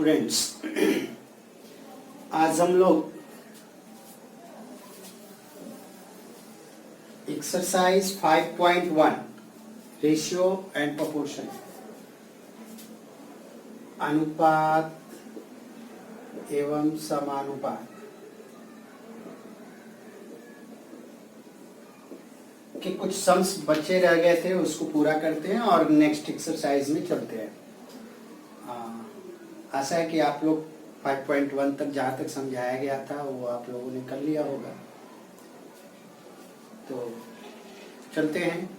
Students, आज हम लोग एक्सरसाइज 5.1 रेशियो एंड प्रोपोर्शन अनुपात एवं समानुपात के कुछ सम्स बच्चे रह गए थे, उसको पूरा करते हैं और नेक्स्ट एक्सरसाइज में चलते हैं। आशा है कि आप लोग 5.1 तक जहाँ तक समझाया गया था वो आप लोगों ने कर लिया होगा। तो चलते हैं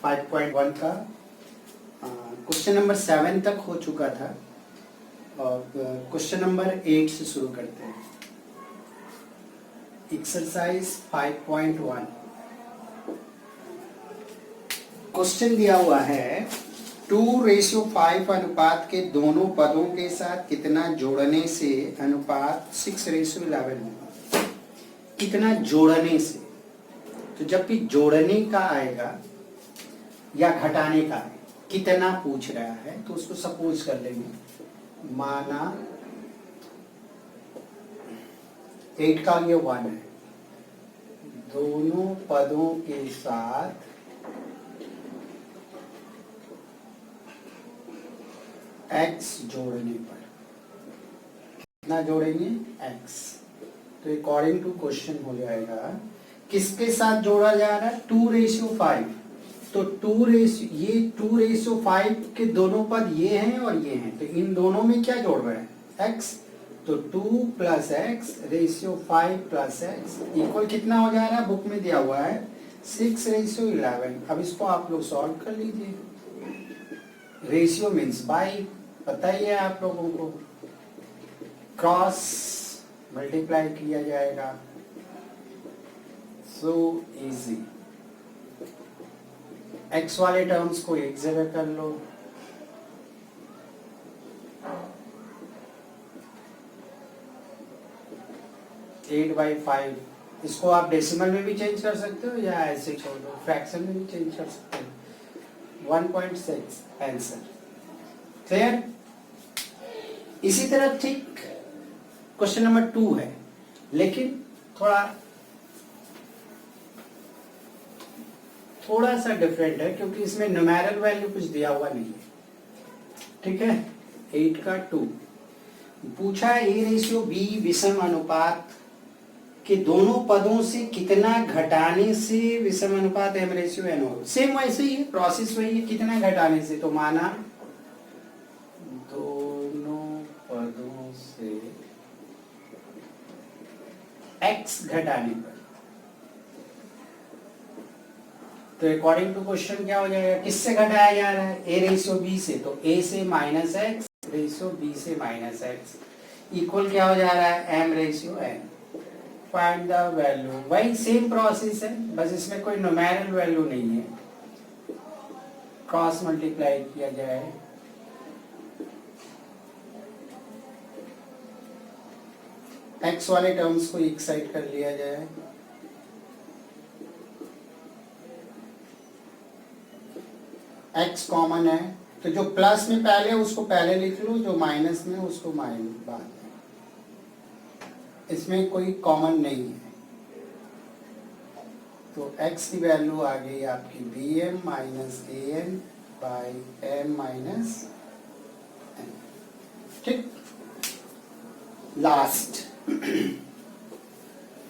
5.1 का। क्वेश्चन नंबर 7 तक हो चुका था और क्वेश्चन नंबर 8 से शुरू करते हैं। एक्सरसाइज 5.1 क्वेश्चन दिया हुआ है 2:5 अनुपात के दोनों पदों के साथ कितना जोड़ने से अनुपात 6:11 होगा। कितना जोड़ने से, तो जब भी जोड़ने का आएगा या घटाने का है, कितना पूछ रहा है तो उसको सपोज कर लेंगे। माना 8 का ये 1 है, दोनों पदों के साथ x जोड़ने पर कितना जोड़ेंगे x। तो अकॉर्डिंग टू क्वेश्चन हो जाएगा किसके साथ जोड़ा जा रहा है 2:5। तो 2:5 के दोनों पद ये हैं और ये हैं, तो इन दोनों में क्या जोड़ रहे हैं x। तो 2 + x रेशियो 5 + x इक्वल कितना हो जा रहा है, बुक में दिया हुआ है 6:11। अब इसको आप लोग सॉल्व कर लीजिए। रेशियो मीन्स बाई, पता ही है आप लोगों को, क्रॉस मल्टीप्लाई किया जाएगा। So easy. एक्स वाले टर्म्स को एक जगह कर लो, एट बाई 5। इसको आप डेसिमल में भी चेंज कर सकते हो या ऐसे छोड़ दो, फ्रैक्शन में भी चेंज कर सकते हो। 1.6 आंसर। क्लियर। इसी तरह ठीक क्वेश्चन नंबर 2 है, लेकिन थोड़ा सा डिफरेंट है क्योंकि इसमें न्यूमेरल वैल्यू कुछ दिया हुआ नहीं है। ठीक है। 8 का 2 पूछा है a:b विषम अनुपात के दोनों पदों से कितना घटाने से विषम अनुपात m:n होगा। सेम वैसे ही है, प्रोसेस वही है, कितना घटाने से। तो माना दोनों पदों से x घटाने पर, तो अकॉर्डिंग टू क्वेश्चन क्या हो जाएगा, किससे घटाया जा रहा है a:b से। तो a से -x रेशियो b से -x इक्वल क्या हो जा रहा है m:n। Find the value. वही सेम प्रोसेस है, बस इसमें कोई न्यूमेरिकल वैल्यू नहीं है, क्रॉस मल्टीप्लाई किया जाए। x वाले टर्म्स को एक साइड कर लिया जाए, x कॉमन है तो जो प्लस में पहले उसको पहले लिख लो, जो माइनस में उसको माइनस बाद में। इसमें कोई कॉमन नहीं है, तो x की वैल्यू आ गई आपकी bm - an by m - n। ठीक। Last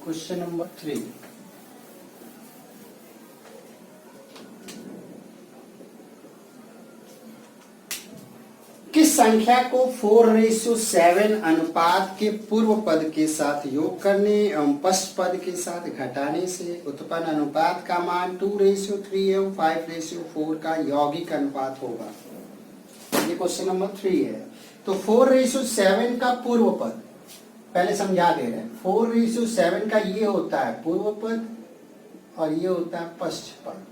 question number 3। किस संख्या को 4:7 अनुपात के पूर्व पद के साथ योग करने एवं पश्च पद के साथ घटाने से उत्पन्न अनुपात का मान 2:3 एवं 5:4 का यौगिक अनुपात होगा। ये क्वेश्चन नंबर 3 है। तो 4:7 का पूर्व पद पहले समझा दे रहे हैं। 4:7 का ये होता है पूर्व पद और ये होता है पश्च पद।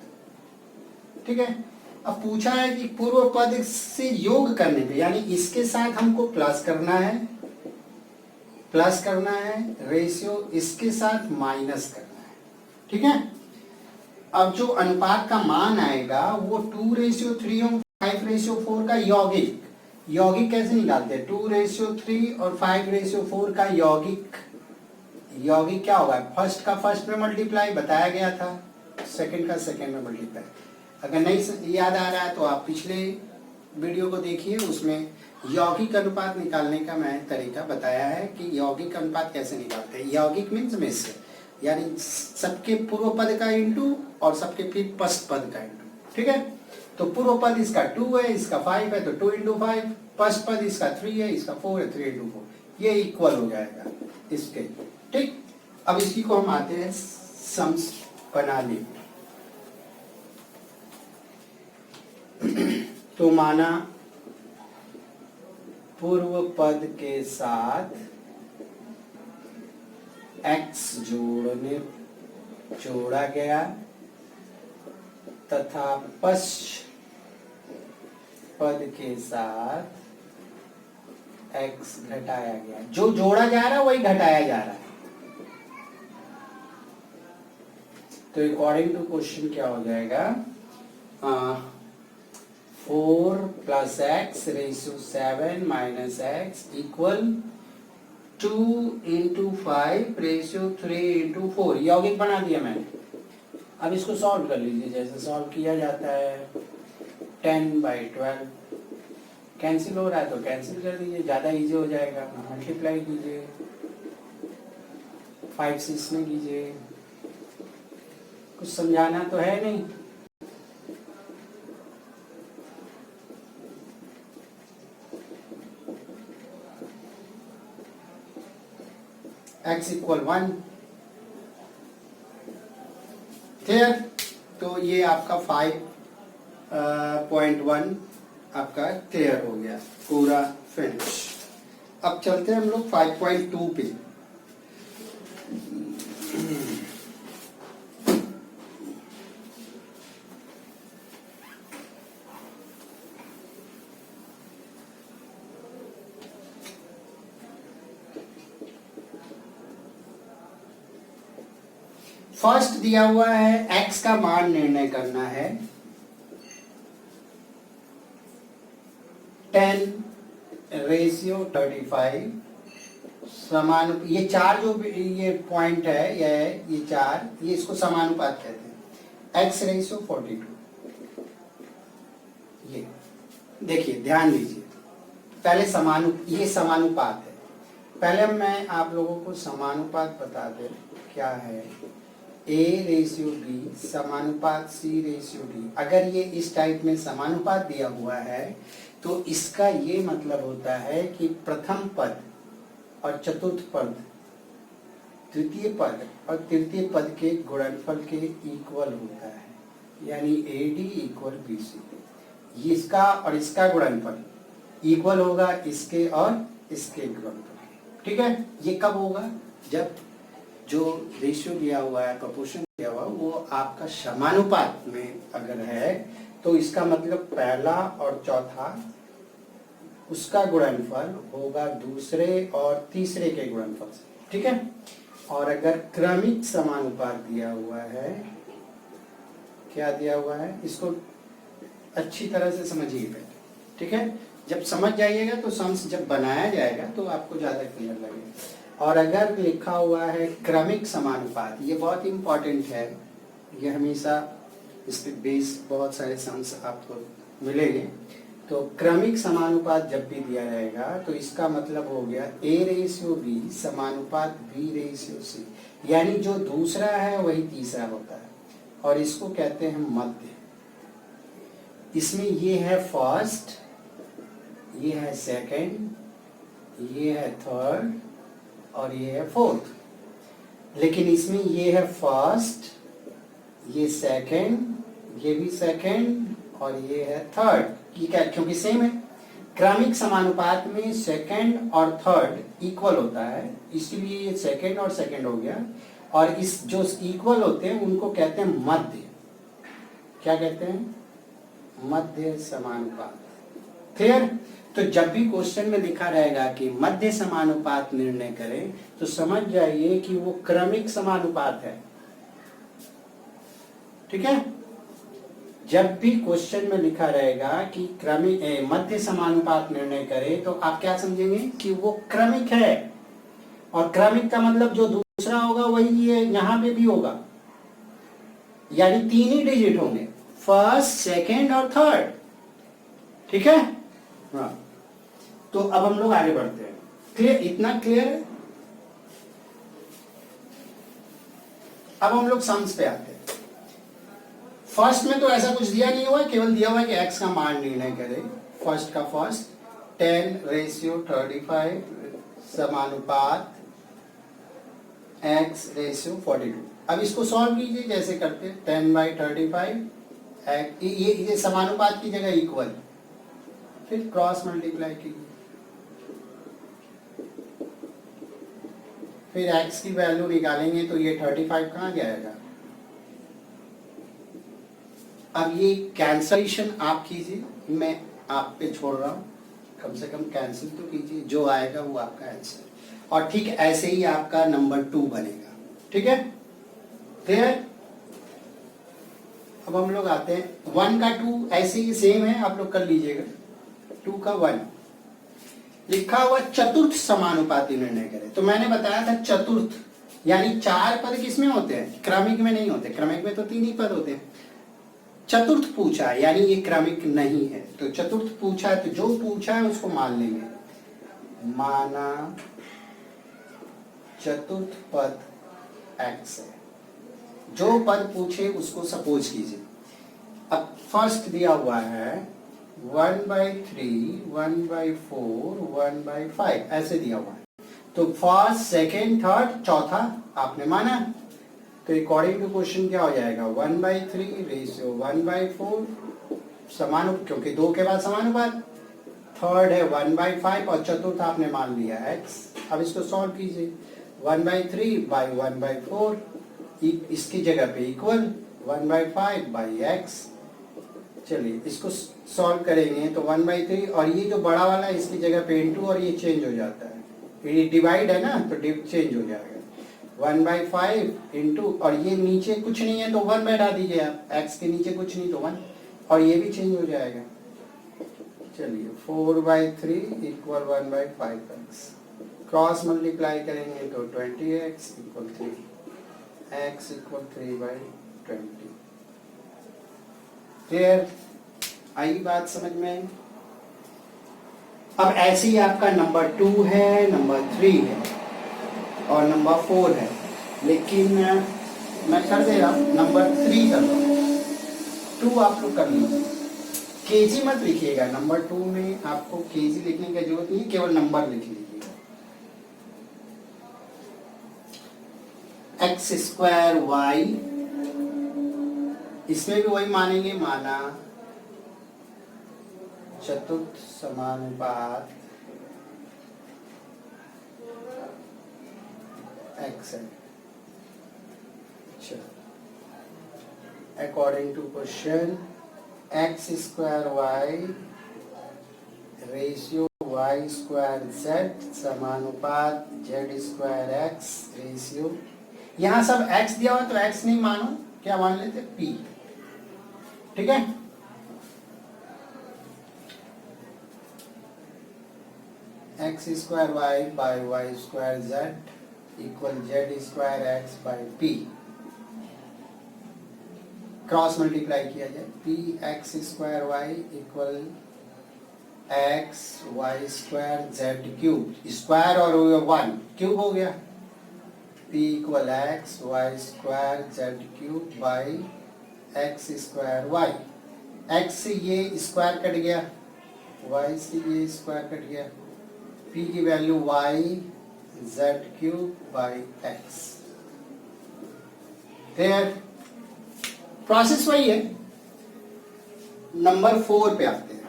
ठीक है। अब पूछा है कि पूर्व पद से योग करने पे, यानी इसके साथ हमको प्लस करना है रेशियो इसके साथ माइनस करना है। ठीक है। अब जो अनुपात का मान आएगा वो 2:3 और 5:4 का यौगिक, यौगिक कैसे निकालते हैं? 2:3 और 5:4 का यौगिक क्या होगा? फर्स्ट का फर्स्ट में मल्टीप्लाई बताया गया था, सेकंड का सेकंड में मल्टीप्लाई। अगर नहीं याद आ रहा है तो आप पिछले वीडियो को देखिए, उसमें यौगिक अनुपात निकालने का मैं तरीका बताया है कि यौगिक अनुपात कैसे निकालते हैं। यौगिक मीन्स मिश्र, यानी सबके पूर्व पद का इंटू और सबके फिर पश्च पद का इंटू। ठीक है, तो पूर्व पद इसका 2 है, इसका 5 है, तो 2 × 5। पश्च पद इसका 3 है, इसका 4 है, 3 × 4, ये इक्वल हो जाएगा इसके। ठीक, अब इसी को हम आते हैं सम्स बनाने। तो माना पूर्व पद के साथ x जोड़ा गया तथा पश्च पद के साथ x घटाया गया। जो जोड़ा जा रहा है वही घटाया जा रहा है। तो अकॉर्डिंग टू क्वेश्चन क्या हो जाएगा? 4 + x⁻7 - x = 2 × 5⁻3 × 4। यौगिक बना दिया मैंने। अब इसको सॉल्व कर लीजिए जैसे सॉल्व किया जाता है। 10/12 कैंसिल हो रहा है तो कैंसिल कर दीजिए, ज्यादा इजी हो जाएगा। मल्टीप्लाई कीजिए, 5 6 में कीजिए। कुछ समझाना तो है नहीं। x = 1। क्लियर? तो ये आपका 5.1 आपका क्लियर हो गया, पूरा फिनिश। अब चलते हैं हम लोग 5.2 पे। फर्स्ट दिया हुआ है x का मान निर्णय करना है। 10:35 समान, ये चार जो ये पॉइंट है, ये चार, ये इसको समानुपात कहते हैं। x:42। ये देखिए, ध्यान दीजिए, पहले ये समानुपात है। पहले मैं आप लोगों को समानुपात बता दें क्या है। A:B समानुपात C:D। अगर ये इस टाइप में समानुपात दिया हुआ है तो इसका ये मतलब होता है कि प्रथम पद और चतुर्थ पद, तृतीय पद और तृतीय पद के गुणनफल के इक्वल होता है, यानी AD = BC। ये इसका और इसका गुणनफल इक्वल होगा इसके और इसके गुणनफल। ठीक है, ये कब होगा? जब जो रेशियो दिया हुआ है, प्रोपोर्शन दिया हुआ है, वो आपका समानुपात में अगर है तो इसका मतलब पहला और चौथा उसका गुणनफल होगा दूसरे और तीसरे के गुणनफल से। ठीक है, और अगर क्रमिक समानुपात दिया हुआ है, क्या दिया हुआ है, इसको अच्छी तरह से समझिए पहले। ठीक है, जब समझ जाइएगा तो सम्स जब बनाया जाएगा तो आपको ज्यादा क्लियर लगेगा। और अगर लिखा हुआ है क्रमिक समानुपात, ये बहुत इंपॉर्टेंट है, ये हमेशा इस पे बेस बहुत सारे सम्स आपको मिलेंगे। तो क्रमिक समानुपात जब भी दिया रहेगा तो इसका मतलब हो गया A:B समानुपात B:C, यानी जो दूसरा है वही तीसरा होता है, और इसको कहते हैं मध्य। इसमें ये है फर्स्ट, ये है सेकंड, ये है थर्ड और ये है फोर्थ। लेकिन इसमें ये है फर्स्ट, ये सेकंड, ये भी सेकंड और ये है थर्ड। ये क्या, क्योंकि सेम है। क्रमिक समानुपात में सेकंड और थर्ड इक्वल होता है, इसलिए ये सेकंड और सेकंड हो गया। और इस जो इक्वल होते हैं उनको कहते हैं मध्य। क्या कहते हैं? मध्य समानुपात। क्लियर? तो जब भी क्वेश्चन में लिखा रहेगा कि मध्य समानुपात निर्णय करें तो समझ जाइए कि वो क्रमिक समानुपात है। ठीक है, जब भी क्वेश्चन में लिखा रहेगा कि क्रमिक मध्य समानुपात निर्णय करे, तो आप क्या समझेंगे कि वो क्रमिक है। और क्रमिक का मतलब जो दूसरा होगा वही है, यहां पे भी होगा, यानी 3 ही डिजिट होंगे, फर्स्ट, सेकेंड और थर्ड। ठीक है। हाँ, तो अब हम लोग आगे बढ़ते हैं। क्लियर, इतना क्लियर है। अब हम लोग सम्स पे आते हैं। फर्स्ट में तो ऐसा कुछ दिया नहीं हुआ है, केवल दिया हुआ है कि x का मान निर्णय करे। फर्स्ट का फर्स्ट 10:35 समानुपात x:42। अब इसको सॉल्व कीजिए जैसे करते हैं। 10/35 ये समानुपात की जगह इक्वल, फिर क्रॉस मल्टीप्लाई कीजिए, फिर x की वैल्यू निकालेंगे तो ये 35 कहाँ जाएगा। अब ये कैंसलेशन आप कीजिए, मैं आप पे छोड़ रहा हूं, कम से कम कैंसिल तो कीजिए, जो आएगा वो आपका आंसर। और ठीक ऐसे ही आपका नंबर 2 बनेगा। ठीक है, क्लियर। अब हम लोग आते हैं 1 का 2, ऐसे ही सेम है, आप लोग कर लीजिएगा। 2 का 1 लिखा हुआ चतुर्थ समानुपाती निर्णय करें। तो मैंने बताया था चतुर्थ यानी 4 पद किसमें होते हैं, क्रमिक में नहीं होते। क्रमिक में तो 3 ही पद होते हैं। चतुर्थ पूछा है यानी ये क्रमिक नहीं है। तो चतुर्थ पूछा है, तो जो पूछा है उसको मान लेंगे। माना चतुर्थ पद x है, जो पद पूछे उसको सपोज कीजिए। अब फर्स्ट दिया हुआ है 1/3, 1/4, 1/5 ऐसे दिया हुआ है। तो फर्स्ट, सेकेंड, थर्ड, चौथा आपने माना। तो अकॉर्डिंग टू क्वेश्चन क्या हो जाएगा, 1/3 रेशियो 1/4 समान, क्योंकि 2 के बाद समानुपात। थर्ड है 1/5 और चतुर्थ आपने मान लिया x। अब इसको सॉल्व कीजिए। 1/3/1/4 इसकी जगह पे इक्वल 1/5/x। चलिए इसको सॉल्व करेंगे तो 1/3 और ये जो बड़ा वाला है इसकी जगह पे इनटू, और ये चेंज हो जाता है, ये डिवाइड है ना तो चेंज हो जाएगा। 1/5 इंटू, और ये नीचे कुछ नहीं है तो 1 बैठा दीजिए आप, x के नीचे कुछ नहीं तो 1, और ये भी चेंज हो जाएगा। चलिए 4/3 इक्वल 1/5x, क्रॉस मल्टीप्लाई करेंगे तो 20x equal 3, x equal 3/20। Clear, आई बात समझ में। अब ऐसे ही आपका नंबर 2 है, नंबर 3 है और नंबर 4 है, लेकिन मैं कर दे रहा हूँ नंबर 3 कर रहा हूँ। 2 आप लोग कर लीजिए, केजी मत लिखिएगा। नंबर 2 में आपको केजी लिखने की जरूरत नहीं, केवल नंबर लिख लीजिएगा। x²y, इसमें भी वही मानेंगे, माना चतुर्थ समानुपात x है। According to question x²y ratio y²z समानुपात z²x रेशियो, यहां सब x दिया हुआ तो x नहीं मानो, क्या मान लेते p। ठीक है, x²y/y²z equal z²x/p। Cross multiply किया जाए, p x² equal x/y²z³, square और 1 क्यूब हो गया। p इक्वल x/y²z³ x से ये स्क्वायर कट गया, y से ये स्क्वायर कट गया, p की वैल्यू y/z³/x। क्लियर, प्रोसेस वही है। नंबर 4 पे आते हैं।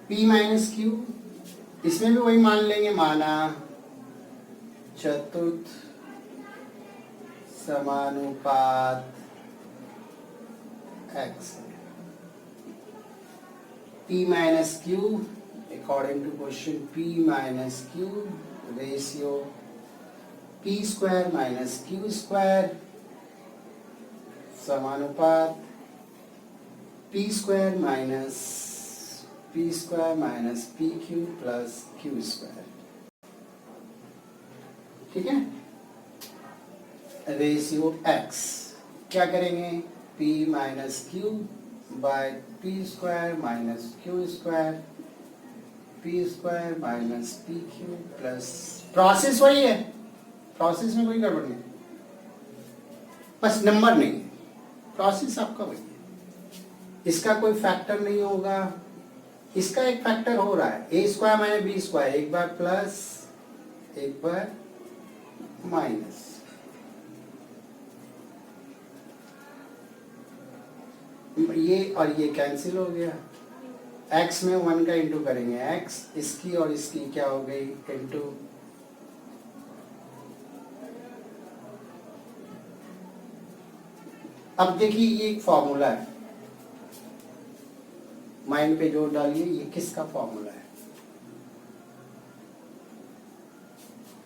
p माइनस क्यू, इसमें भी वही मान लेंगे, माना चतुर्थ समानुपात x। p minus Q according to question p minus q ratio p square minus q square समानुपात p square minus pq plus q square। ठीक है, रेशियो x क्या करेंगे, p minus Q by P square minus Q square, P square minus P q plus, process वही है, process में कोई गड़बड़ नहीं, बस नंबर नहीं है, प्रोसेस आपका वही है, इसका कोई फैक्टर नहीं होगा, इसका एक फैक्टर हो रहा है, ए स्क्वायर माइनस बी स्क्वायर, एक बार प्लस एक बार माइनस, ये और ये कैंसिल हो गया, x में 1 का इंटू करेंगे, x इसकी और इसकी क्या हो गई इंटू, अब देखिए ये एक फॉर्मूला है, माइंड पे जोर डालिए, ये किसका फॉर्मूला है,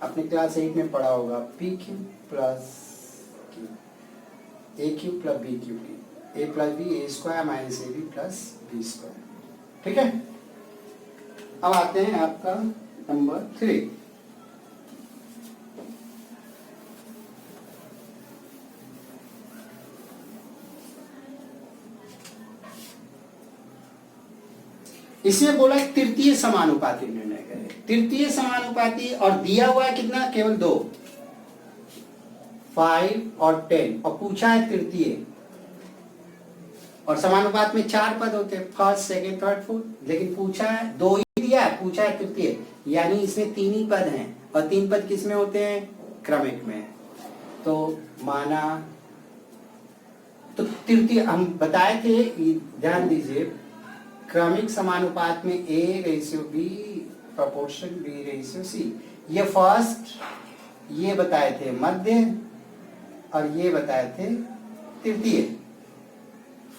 आपने क्लास 8 में पढ़ा होगा, p q plus q, a q plus b q, a plus b, a square minus a b plus b square. ठीक है, अब आते हैं आपका नंबर 3। इसमें बोला तृतीय समानुपाती निर्णय करें, तृतीय समानुपाती और दिया हुआ है कितना, केवल 2, 5 और 10, और पूछा है तृतीय, और समानुपात में 4 पद होते हैं, फर्स्ट सेकंड थर्ड फोर्थ, लेकिन पूछा है 2 ही दिया है, पूछा है तृतीय, यानी इसमें 3 ही पद हैं, और 3 पद किस में होते हैं, क्रमिक में, तो माना, तो तृतीय हम बताए थे, ध्यान दीजिए, क्रमिक समानुपात में A ratio B proportion B ratio C, ये फर्स्ट, ये बताए थे मध्य, और ये बताए थे तृतीय,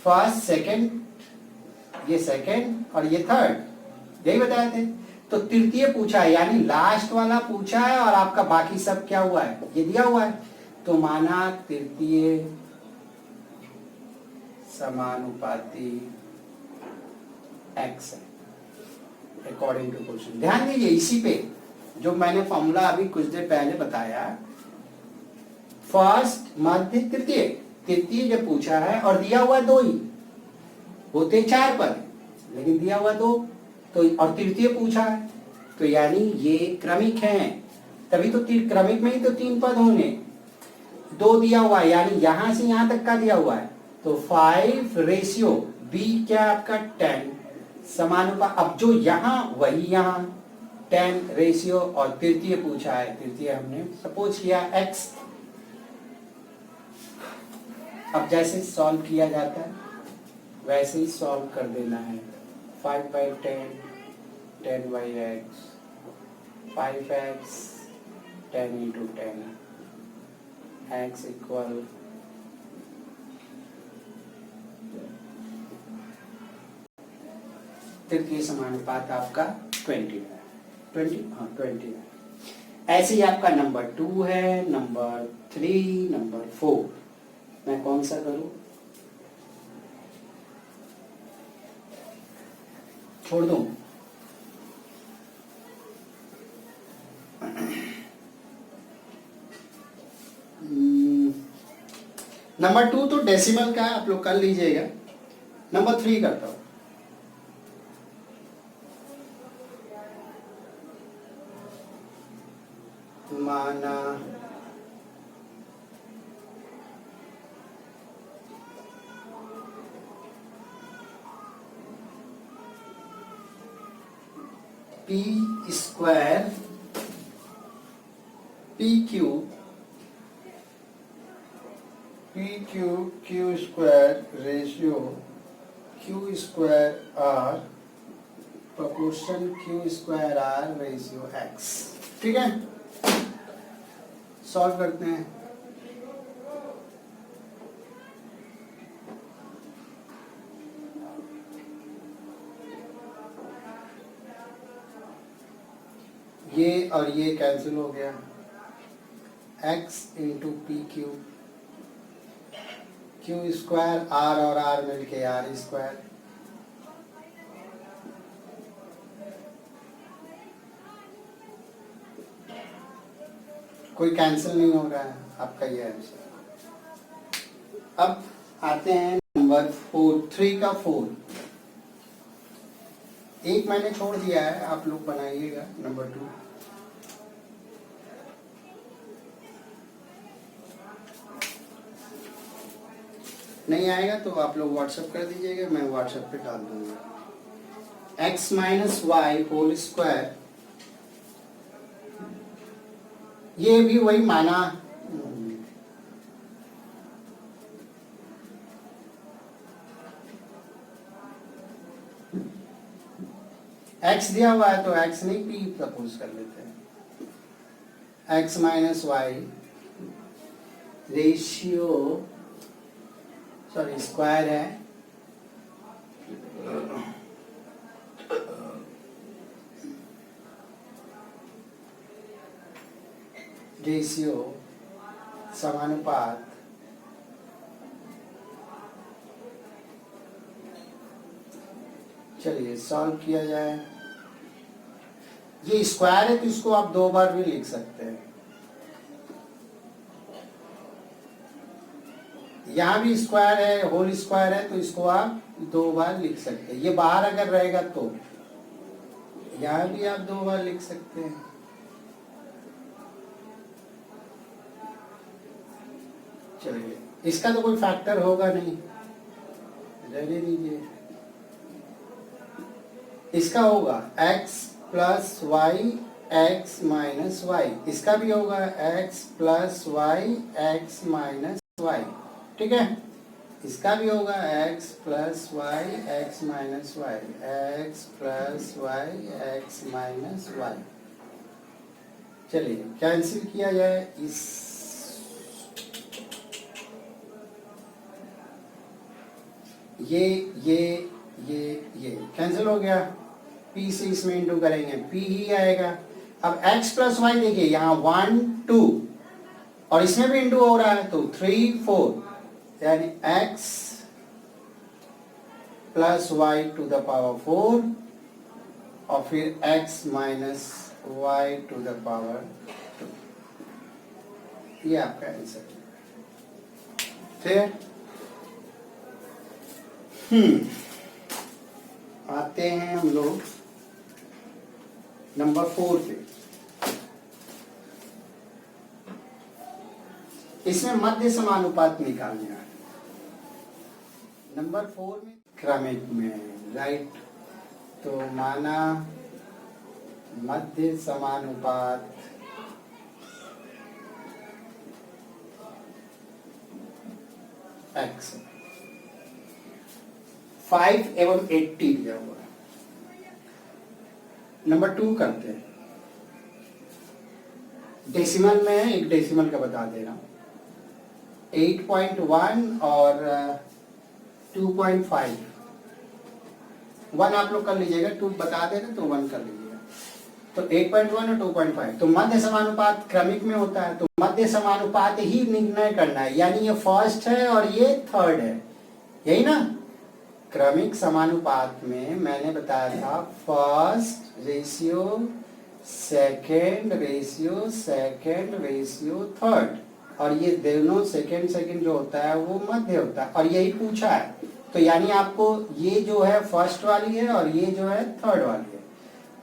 फर्स्ट सेकंड, ये सेकंड और ये थर्ड, यही बताए थे, तो तृतीय पूछा है, यानी लास्ट वाला पूछा है, और आपका बाकी सब क्या हुआ है, ये दिया हुआ है, तो माना तृतीय समानुपाती x है अकॉर्डिंग टू क्वेश्चन। ध्यान दीजिए इसी पे जो मैंने फॉर्मूला अभी कुछ देर पहले बताया, फर्स्ट मध्य तृतीय, तृतीय जब पूछा है और दिया हुआ 2 ही, होते 4 पद लेकिन दिया हुआ 2, तो और तृतीय पूछा है, तो यानी ये क्रमिक है, तभी तो क्रमिक में ही तो 3 पद होंगे, 2 दिया हुआ है, यानी यहां से यहां तक का दिया हुआ है, तो 5 रेशियो B क्या आपका 10 समानुपात, अब जो यहां वही यहां 10 रेशियो, और तृतीय पूछा है, तृतीय हमने सपोज किया x, अब जैसे सॉल्व किया जाता है वैसे ही सॉल्व कर देना है, 5/10 10/x 5x 10 into 10 x equal तृतीय समानुपात आपका 20 है। ऐसे ही आपका नंबर 2 है, नंबर 3, नंबर 4, मैं कौन सा करूं, छोड़ दूं, नंबर 2 तो डेसिमल का आप लोग कर लीजिएगा, नंबर 3 करता हूं, माना p square p q q square ratio q square r proportion q square r ratio x. ठीक है, सॉल्व करते हैं। ये और ये कैंसिल हो गया, x into p q, q square, r और आर मिलके आर स्क्वायर, कोई कैंसिल नहीं हो रहा है, आपका ये आंसर। अब आते हैं नंबर 3 का 4। एक मैंने छोड़ दिया है, आप लोग बनाइएगा नंबर 2। नहीं आएगा तो आप लोग व्हाट्सएप कर दीजिएगा, मैं व्हाट्सएप पे डाल दूंगा। x minus y whole square, ये भी वही माना, x दिया हुआ है तो x नहीं p सपोज कर लेते हैं। x minus y ratio sorry square है रेशियो समानुपात चलिए सॉल्व किया जाए। ये स्क्वायर है तो इसको आप 2 बार भी लिख सकते हैं, यहां भी स्क्वायर है, होल स्क्वायर है तो इसको आप 2 बार लिख सकते हैं। ये बाहर अगर रहेगा तो यहां भी आप 2 बार लिख सकते हैं। चलिए इसका तो कोई फैक्टर होगा नहीं, रहने दीजिए। इसका होगा x plus y x minus y, इसका भी होगा x plus y x minus y, ठीक है। इसका भी होगा x plus y x minus y, x plus y x minus y. चलिए कैंसिल किया जाए, इस ये कैंसिल हो गया, p से इसमें इंटू करेंगे p ही आएगा। अब x प्लस वाई देखिए यहाँ 1 2 और इसमें भी इंटू हो रहा है तो 3 4, यानी x plus y to the power 4 और फिर x minus y to the power 2। ये आपका आंसर है। आते हैं हम लोग नंबर 4 पे। इसमें मध्य समानुपात निकालना है। नंबर 4 में क्रमिक में राइट, तो माना मध्य समानुपात x 5 एवं 80 दिया हुआ है। नंबर 2 करते हैं। डेसिमल में एक डेसिमल का बता दे रहा हूं, 8.1 और 2.5। 1 आप लोग कर लीजिएगा, 2 बता दे रहे तो 1 कर लीजिएगा। तो 8.1 और 2.5 तो मध्य समानुपात क्रमिक में होता है, तो मध्य समानुपात ही निर्णय करना है, यानी ये फर्स्ट है और ये थर्ड है, यही ना। क्रमिक समानुपात में मैंने बताया था first ratio second ratio second ratio third, और ये दोनों सेकेंड जो होता है वो मध्य होता है, और यही पूछा है। तो यानी आपको ये जो है फर्स्ट वाली है और ये जो है थर्ड वाली है।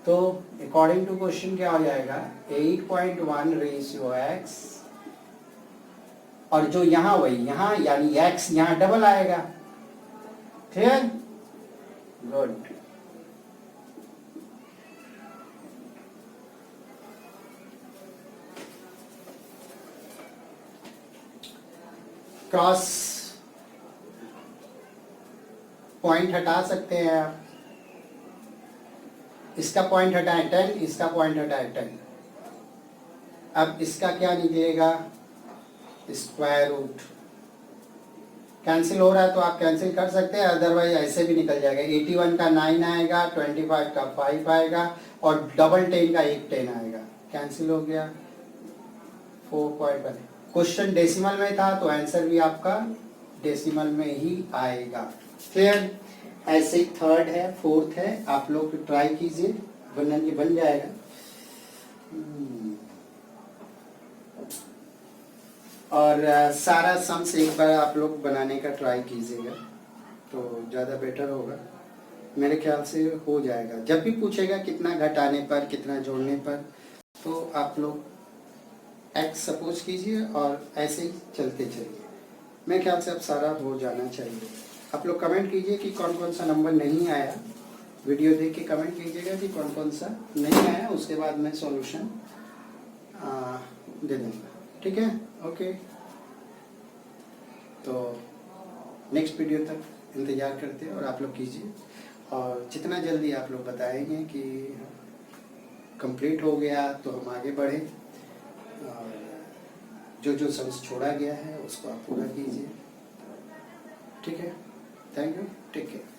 तो अकॉर्डिंग टू क्वेश्चन क्या हो जाएगा, 8.1 रेशियो x, और जो यहाँ वही यहाँ, यानी x यहाँ डबल आएगा। Clear, good. क्रॉस पॉइंट हटा सकते हैं आप, इसका पॉइंट हटाएं 10, इसका पॉइंट हटाएं 10। अब इसका क्या निकलेगा, स्क्वायर रूट कैंसिल हो रहा है तो आप कैंसिल कर सकते हैं, अदरवाइज ऐसे भी निकल जाएगा। 81 का 9 आएगा, 25 का 5 आएगा और डबल 10 का 1 10 आएगा। कैंसिल हो गया 4.1। क्वेश्चन डेसिमल में था तो आंसर भी आपका डेसिमल में ही आएगा। क्लियर? ऐसे ही थर्ड है, फोर्थ है, आप लोग ट्राई कीजिए, बन जाएगा। और सारा सम्स एक बार आप लोग बनाने का ट्राई कीजिएगा तो ज़्यादा बेटर होगा। मेरे ख्याल से हो जाएगा। जब भी पूछेगा कितना घटाने पर, कितना जोड़ने पर, तो आप लोग एक्स सपोज कीजिए और ऐसे ही चलते चलिए। मेरे ख्याल से अब सारा हो जाना चाहिए। आप लोग कमेंट कीजिए कि कौन कौन सा नंबर नहीं आया। वीडियो देख के कमेंट कीजिएगा कि कौन कौन सा नहीं आया, उसके बाद मैं सॉल्यूशन दे दूँगा। ठीक है? ओके, तो नेक्स्ट वीडियो तक इंतज़ार करते हैं और आप लोग कीजिए, और जितना जल्दी आप लोग बताएंगे कि कंप्लीट हो गया तो हम आगे बढ़ें, और जो जो सम्स छोड़ा गया है उसको आप पूरा कीजिए। ठीक है? Thank you, take care.